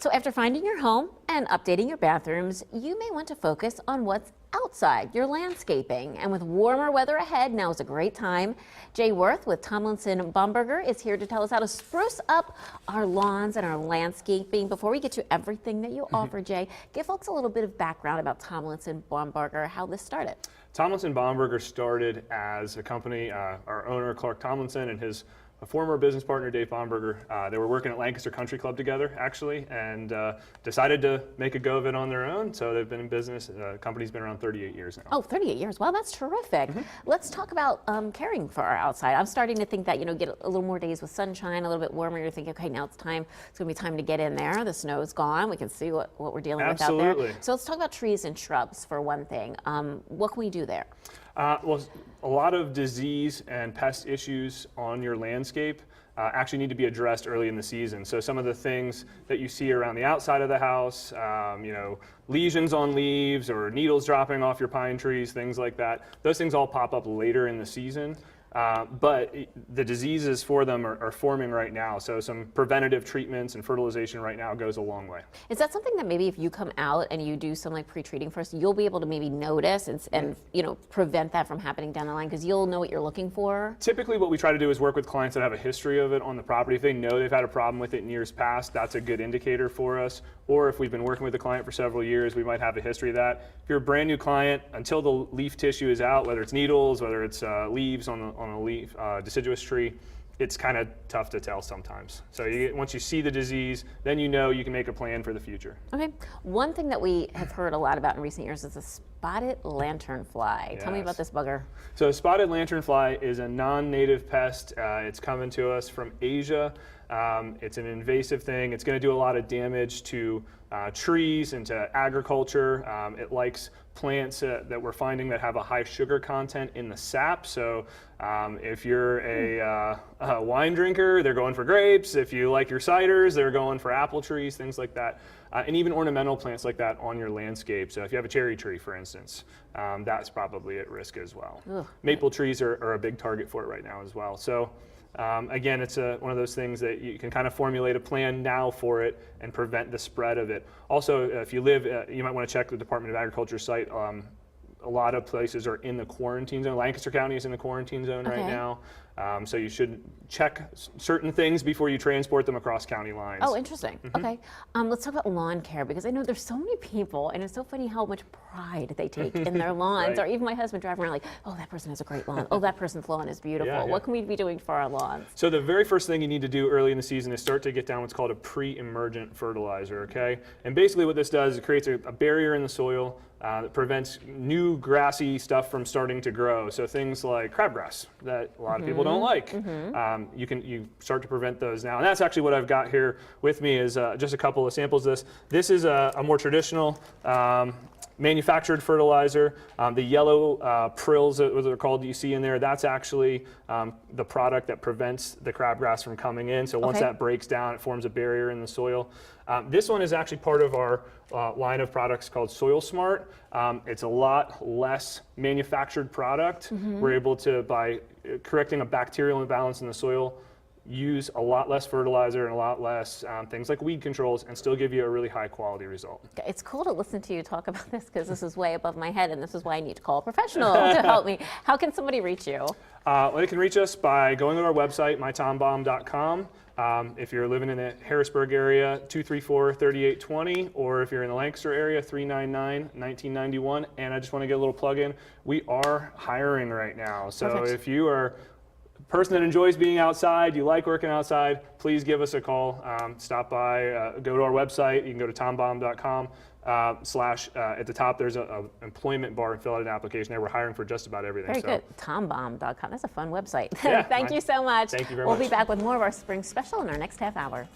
So after finding your home and updating your bathrooms, you may want to focus on what's outside, your landscaping. And with warmer weather ahead, now is a great time. Jay Worth with Tomlinson Baumberger is here to tell us how to spruce up our lawns and our landscaping. Before we get to everything that you offer, Jay, give folks a little bit of background about Tomlinson Baumberger, how this started. Tomlinson Baumberger started as a company. Our owner, Clark Tomlinson, and his former business partner, Dave Baumberger, they were working at Lancaster Country Club together, actually, and decided to make a go of it on their own. So they've been in business. The company's been around 38 years now. Oh, 38 years. Wow, that's terrific. Let's talk about caring for our outside. I'm starting to think that, get a little more days with sunshine, a little bit warmer. You're thinking, okay, now it's going to be time to get in there. The snow's gone. We can see what we're dealing with out there. So let's talk about trees and shrubs for one thing. What can we do there? Well, a lot of disease and pest issues on your landscape actually need to be addressed early in the season. So some of the things that you see around the outside of the house, lesions on leaves or needles dropping off your pine trees, things like that, those things all pop up later in the season. But the diseases for them are forming right now, so some preventative treatments and fertilization right now goes a long way. Is that something that maybe if you come out and you do some pre-treating first, you'll be able to maybe notice and prevent that from happening down the line because you'll know what you're looking for? Typically what we try to do is work with clients that have a history of it on the property. If they know they've had a problem with it in years past, that's a good indicator for us. Or if we've been working with the client for several years, we might have a history of that. If you're a brand new client, until the leaf tissue is out, whether it's needles, whether it's leaves on a leaf, deciduous tree, it's kind of tough to tell sometimes. So once you see the disease, then you can make a plan for the future. Okay. One thing that we have heard a lot about in recent years is the spotted lanternfly. Yes. Tell me about this bugger. So spotted lanternfly is a non-native pest. It's coming to us from Asia. It's an invasive thing. It's going to do a lot of damage to trees and to agriculture. It likes plants that we're finding that have a high sugar content in the sap. So if you're a wine drinker, they're going for grapes. If you like your ciders, they're going for apple trees, things like that. And even ornamental plants like that on your landscape. So if you have a cherry tree, for instance, that's probably at risk as well. Ugh. Maple trees are a big target for it right now as well. So again, it's one of those things that you can kind of formulate a plan now for it and prevent the spread of it. Also, if you live, you might want to check the Department of Agriculture site. A lot of places are in the quarantine zone. Lancaster County is in the quarantine zone right now. So you should check certain things before you transport them across county lines. Oh, interesting. Okay. Let's talk about lawn care because I know there's so many people and it's so funny how much pride they take in their lawns. Or even my husband driving around like, oh, that person has a great lawn. Oh, that person's lawn is beautiful. What can we be doing for our lawns? So the very first thing you need to do early in the season is start to get down what's called a pre-emergent fertilizer, okay? And basically what this does is it creates a barrier in the soil that prevents new grassy stuff from starting to grow. So things like crabgrass that a lot of people don't like. You start to prevent those now. And that's actually what I've got here with me is just a couple of samples of this. This is a more traditional manufactured fertilizer. The yellow prills, what they're called, that you see in there, that's actually the product that prevents the crabgrass from coming in. So once that breaks down, it forms a barrier in the soil. This one is actually part of our line of products called Soil Smart. It's a lot less manufactured product. We're able to, by correcting a bacterial imbalance in the soil, use a lot less fertilizer and a lot less things like weed controls and still give you a really high quality result. It's cool to listen to you talk about this because this is way above my head and this is why I need to call a professional to help me. How can somebody reach you? Well, they can reach us by going to our website, mytombaum.com. If you're living in the Harrisburg area, 234-3820, or if you're in the Lancaster area, 399-1991. And I just want to get a little plug in. We are hiring right now. So if you are a person that enjoys being outside, you like working outside, please give us a call. Stop by, go to our website. You can go to tombaum.com. At the top there's an employment bar and fill out an application there. We're hiring for just about everything. Very good. Tombaum.com. That's a fun website. Yeah, Thank you so much. Thank you very much. We'll be back with more of our spring special in our next half hour.